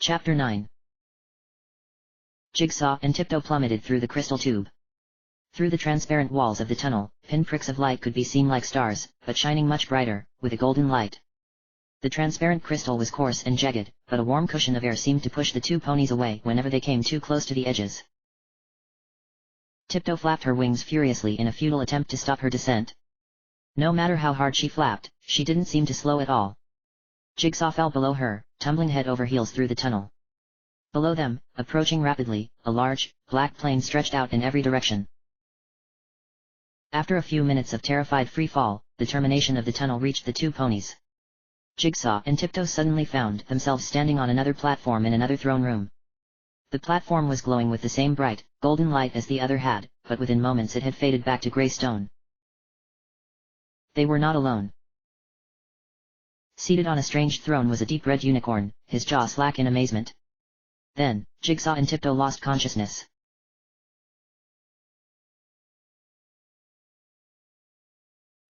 Chapter 9. Jigsaw and Tiptoe plummeted through the crystal tube. Through the transparent walls of the tunnel, pinpricks of light could be seen like stars, but shining much brighter, with a golden light. The transparent crystal was coarse and jagged, but a warm cushion of air seemed to push the two ponies away whenever they came too close to the edges. Tiptoe flapped her wings furiously in a futile attempt to stop her descent. No matter how hard she flapped, she didn't seem to slow at all. Jigsaw fell below her, tumbling head over heels through the tunnel. Below them, approaching rapidly, a large, black plane stretched out in every direction. After a few minutes of terrified free fall, the termination of the tunnel reached the two ponies. Jigsaw and Tiptoe suddenly found themselves standing on another platform in another throne room. The platform was glowing with the same bright, golden light as the other had, but within moments it had faded back to grey stone. They were not alone. Seated on a strange throne was a deep red unicorn, his jaw slack in amazement. Then, Jigsaw and Tiptoe lost consciousness.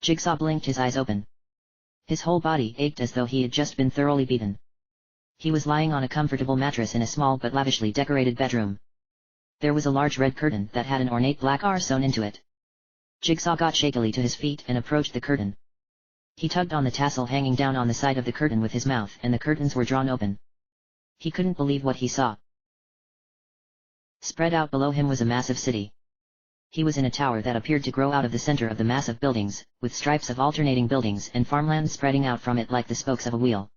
Jigsaw blinked his eyes open. His whole body ached as though he had just been thoroughly beaten. He was lying on a comfortable mattress in a small but lavishly decorated bedroom. There was a large red curtain that had an ornate black R sewn into it. Jigsaw got shakily to his feet and approached the curtain. He tugged on the tassel hanging down on the side of the curtain with his mouth and the curtains were drawn open. He couldn't believe what he saw. Spread out below him was a massive city. He was in a tower that appeared to grow out of the center of the massive buildings, with stripes of alternating buildings and farmland spreading out from it like the spokes of a wheel.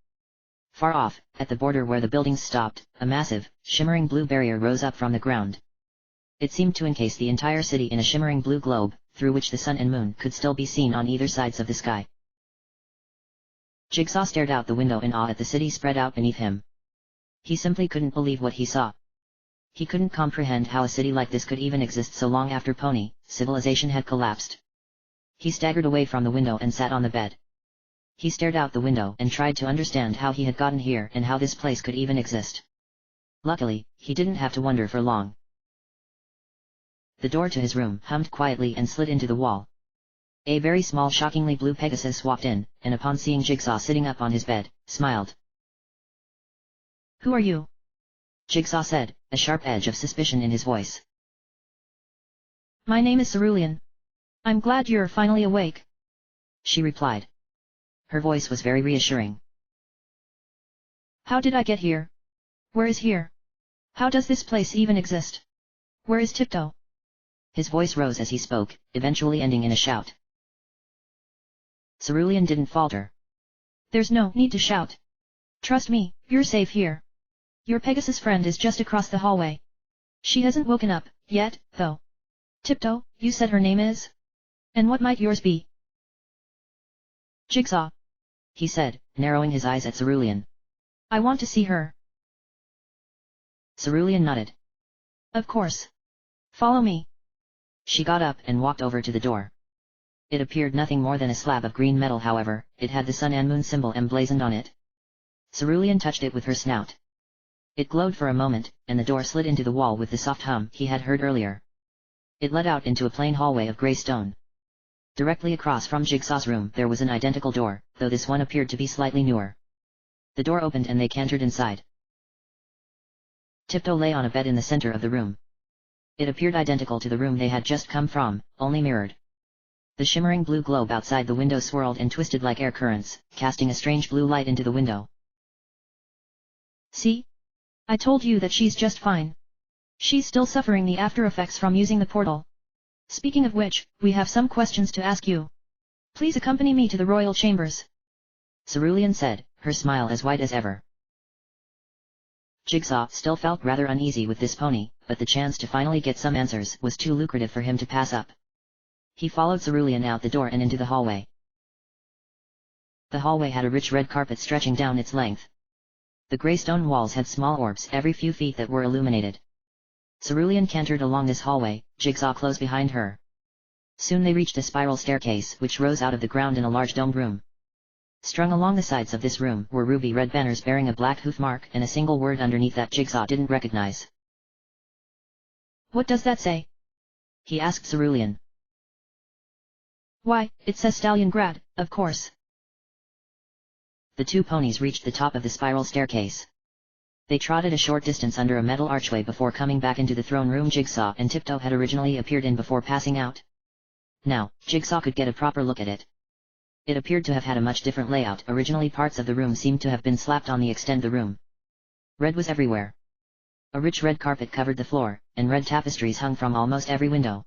Far off, at the border where the buildings stopped, a massive, shimmering blue barrier rose up from the ground. It seemed to encase the entire city in a shimmering blue globe, through which the sun and moon could still be seen on either sides of the sky. Jigsaw stared out the window in awe at the city spread out beneath him. He simply couldn't believe what he saw. He couldn't comprehend how a city like this could even exist so long after Pony civilization had collapsed. He staggered away from the window and sat on the bed. He stared out the window and tried to understand how he had gotten here and how this place could even exist. Luckily, he didn't have to wonder for long. The door to his room hummed quietly and slid into the wall. A very small shockingly blue Pegasus walked in, and upon seeing Jigsaw sitting up on his bed, smiled. "Who are you?" Jigsaw said, a sharp edge of suspicion in his voice. "My name is Cerulean. I'm glad you're finally awake," she replied. Her voice was very reassuring. "How did I get here? Where is here? How does this place even exist? Where is Tiptoe?" His voice rose as he spoke, eventually ending in a shout. Cerulean didn't falter. "There's no need to shout. Trust me, you're safe here. Your Pegasus friend is just across the hallway. She hasn't woken up, yet, though. Tiptoe, you said her name is? And what might yours be?" "Jigsaw," he said, narrowing his eyes at Cerulean. "I want to see her." Cerulean nodded. "Of course. Follow me." She got up and walked over to the door. It appeared nothing more than a slab of green metal, however, it had the sun and moon symbol emblazoned on it. Cerulean touched it with her snout. It glowed for a moment, and the door slid into the wall with the soft hum he had heard earlier. It led out into a plain hallway of grey stone. Directly across from Jigsaw's room there was an identical door, though this one appeared to be slightly newer. The door opened and they cantered inside. Tiptoe lay on a bed in the center of the room. It appeared identical to the room they had just come from, only mirrored. The shimmering blue globe outside the window swirled and twisted like air currents, casting a strange blue light into the window. "See? I told you that she's just fine. She's still suffering the after effects from using the portal. Speaking of which, we have some questions to ask you. Please accompany me to the royal chambers," Cerulean said, her smile as white as ever. Jigsaw still felt rather uneasy with this pony, but the chance to finally get some answers was too lucrative for him to pass up. He followed Cerulean out the door and into the hallway. The hallway had a rich red carpet stretching down its length. The grey stone walls had small orbs every few feet that were illuminated. Cerulean cantered along this hallway, Jigsaw close behind her. Soon they reached a spiral staircase which rose out of the ground in a large domed room. Strung along the sides of this room were ruby red banners bearing a black hoof mark and a single word underneath that Jigsaw didn't recognize. "What does that say?" he asked Cerulean. "Why, it says Stalingrad, of course." The two ponies reached the top of the spiral staircase. They trotted a short distance under a metal archway before coming back into the throne room Jigsaw and Tiptoe had originally appeared in before passing out. Now, Jigsaw could get a proper look at it. It appeared to have had a much different layout. Originally parts of the room seemed to have been slapped on the extend the room. Red was everywhere. A rich red carpet covered the floor, and red tapestries hung from almost every window.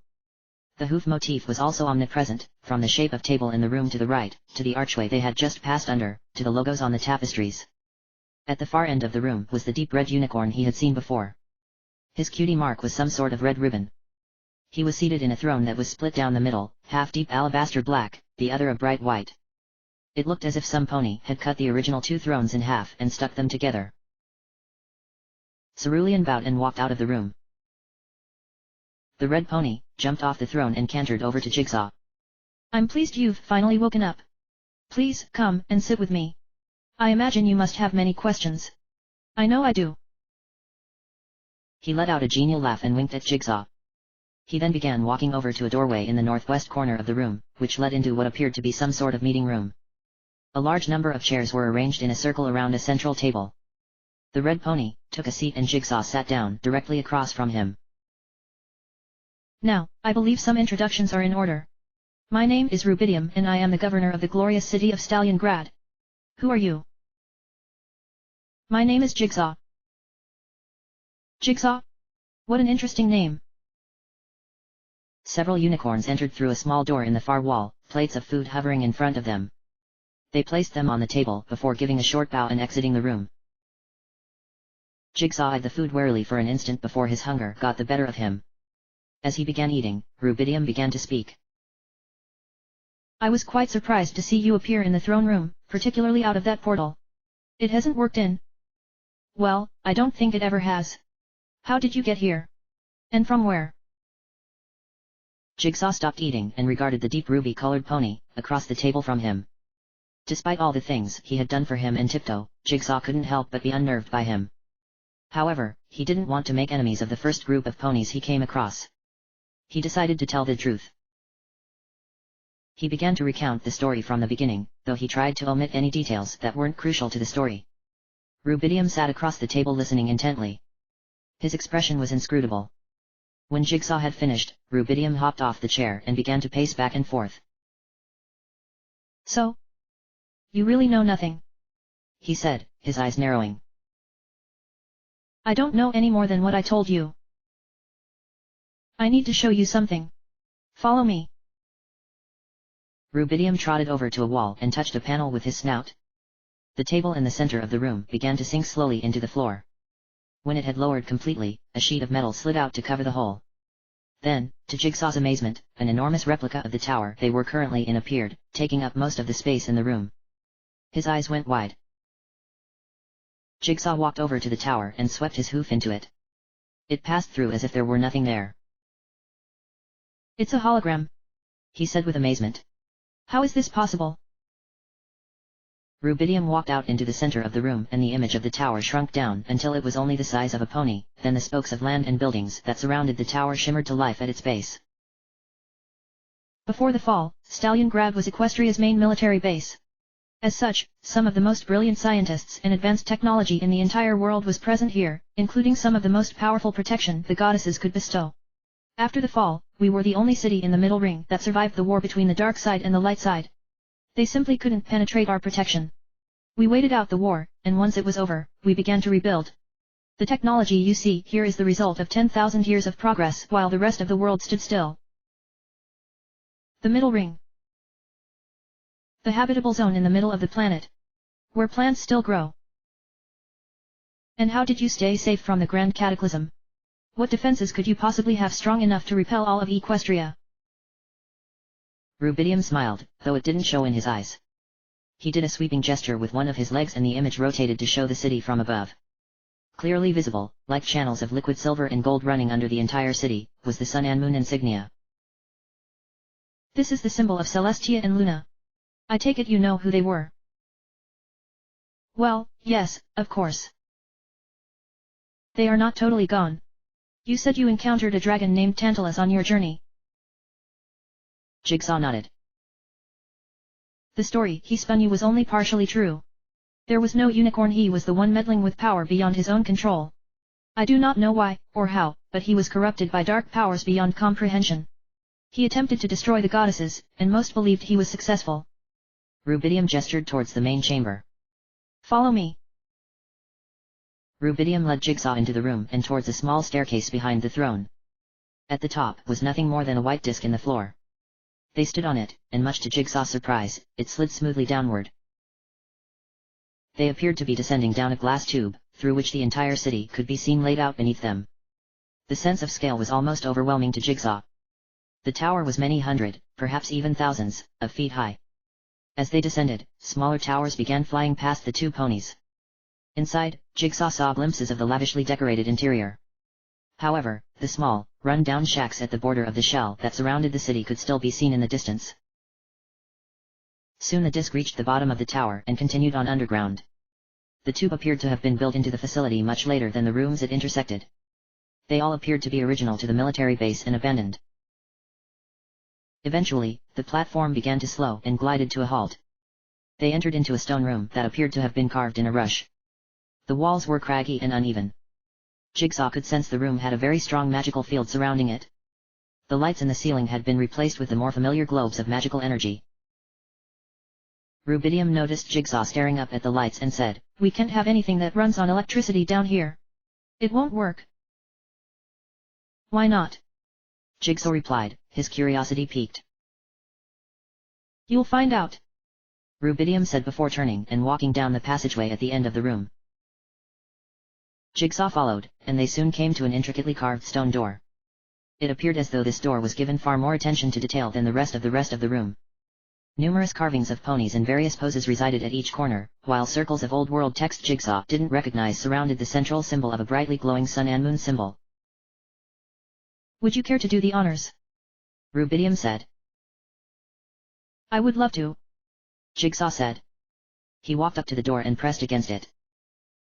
The hoof motif was also omnipresent, from the shape of table in the room to the right, to the archway they had just passed under, to the logos on the tapestries. At the far end of the room was the deep red unicorn he had seen before. His cutie mark was some sort of red ribbon. He was seated in a throne that was split down the middle, half deep alabaster black, the other a bright white. It looked as if some pony had cut the original two thrones in half and stuck them together. Cerulean bowed and walked out of the room. The red pony jumped off the throne and cantered over to Jigsaw. I'm pleased you've finally woken up. Please come and sit with me. I imagine you must have many questions. I know I do. He let out a genial laugh and winked at Jigsaw. He then began walking over to a doorway in the northwest corner of the room, which led into what appeared to be some sort of meeting room. A large number of chairs were arranged in a circle around a central table. The red pony took a seat and Jigsaw sat down directly across from him. Now, I believe some introductions are in order. My name is Rubidium and I am the governor of the glorious city of Stallion-Grad. Who are you? My name is Jigsaw. Jigsaw? What an interesting name. Several unicorns entered through a small door in the far wall, plates of food hovering in front of them. They placed them on the table before giving a short bow and exiting the room. Jigsaw eyed the food warily for an instant before his hunger got the better of him. As he began eating, Rubidium began to speak. I was quite surprised to see you appear in the throne room, particularly out of that portal. It hasn't worked in. Well, I don't think it ever has. How did you get here? And from where? Jigsaw stopped eating and regarded the deep ruby-colored pony across the table from him. Despite all the things he had done for him and Tiptoe, Jigsaw couldn't help but be unnerved by him. However, he didn't want to make enemies of the first group of ponies he came across. He decided to tell the truth. He began to recount the story from the beginning, though he tried to omit any details that weren't crucial to the story. Rubidium sat across the table listening intently. His expression was inscrutable. When Jigsaw had finished, Rubidium hopped off the chair and began to pace back and forth. So? You really know nothing? He said, his eyes narrowing. I don't know any more than what I told you. I need to show you something. Follow me. Rubidium trotted over to a wall and touched a panel with his snout. The table in the center of the room began to sink slowly into the floor. When it had lowered completely, a sheet of metal slid out to cover the hole. Then, to Jigsaw's amazement, an enormous replica of the tower they were currently in appeared, taking up most of the space in the room. His eyes went wide. Jigsaw walked over to the tower and swept his hoof into it. It passed through as if there were nothing there. It's a hologram, he said with amazement. How is this possible? Rubidium walked out into the center of the room and the image of the tower shrunk down until it was only the size of a pony, then the spokes of land and buildings that surrounded the tower shimmered to life at its base. Before the fall, Stallion-Grad was Equestria's main military base. As such, some of the most brilliant scientists and advanced technology in the entire world was present here, including some of the most powerful protection the goddesses could bestow. After the fall, we were the only city in the Middle Ring that survived the war between the dark side and the light side. They simply couldn't penetrate our protection. We waited out the war, and once it was over, we began to rebuild. The technology you see here is the result of 10,000 years of progress while the rest of the world stood still. The Middle Ring. The habitable zone in the middle of the planet. Where plants still grow. And how did you stay safe from the Grand Cataclysm? What defenses could you possibly have strong enough to repel all of Equestria? Rubidium smiled, though it didn't show in his eyes. He did a sweeping gesture with one of his legs and the image rotated to show the city from above. Clearly visible, like channels of liquid silver and gold running under the entire city, was the sun and moon insignia. This is the symbol of Celestia and Luna. I take it you know who they were. Well, yes, of course. They are not totally gone. You said you encountered a dragon named Tantalus on your journey. Jigsaw nodded. The story he spun you was only partially true. There was no unicorn, he was the one meddling with power beyond his own control. I do not know why, or how, but he was corrupted by dark powers beyond comprehension. He attempted to destroy the goddesses, and most believed he was successful. Rubidium gestured towards the main chamber. Follow me. Rubidium led Jigsaw into the room and towards a small staircase behind the throne. At the top was nothing more than a white disc in the floor. They stood on it, and much to Jigsaw's surprise, it slid smoothly downward. They appeared to be descending down a glass tube, through which the entire city could be seen laid out beneath them. The sense of scale was almost overwhelming to Jigsaw. The tower was many hundred, perhaps even thousands, of feet high. As they descended, smaller towers began flying past the two ponies. Inside, Jigsaw saw glimpses of the lavishly decorated interior. However, the small, run-down shacks at the border of the shell that surrounded the city could still be seen in the distance. Soon the disc reached the bottom of the tower and continued on underground. The tube appeared to have been built into the facility much later than the rooms it intersected. They all appeared to be original to the military base and abandoned. Eventually, the platform began to slow and glided to a halt. They entered into a stone room that appeared to have been carved in a rush. The walls were craggy and uneven. Jigsaw could sense the room had a very strong magical field surrounding it. The lights in the ceiling had been replaced with the more familiar globes of magical energy. Rubidium noticed Jigsaw staring up at the lights and said, "We can't have anything that runs on electricity down here. It won't work." "Why not?" Jigsaw replied, his curiosity piqued. "You'll find out," Rubidium said before turning and walking down the passageway at the end of the room. Jigsaw followed, and they soon came to an intricately carved stone door. It appeared as though this door was given far more attention to detail than the rest of the room. Numerous carvings of ponies in various poses resided at each corner, while circles of old-world text Jigsaw didn't recognize surrounded the central symbol of a brightly glowing sun and moon symbol. "Would you care to do the honors?" Rubidium said. "I would love to," Jigsaw said. He walked up to the door and pressed against it.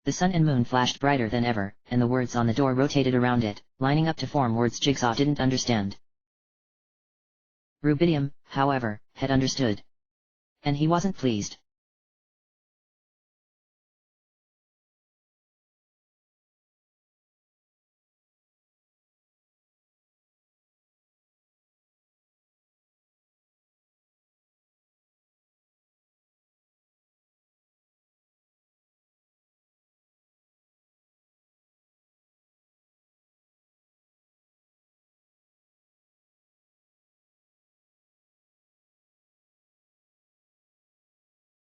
The sun and moon flashed brighter than ever, and the words on the door rotated around it, lining up to form words Jigsaw didn't understand. Rubidium, however, had understood. And he wasn't pleased.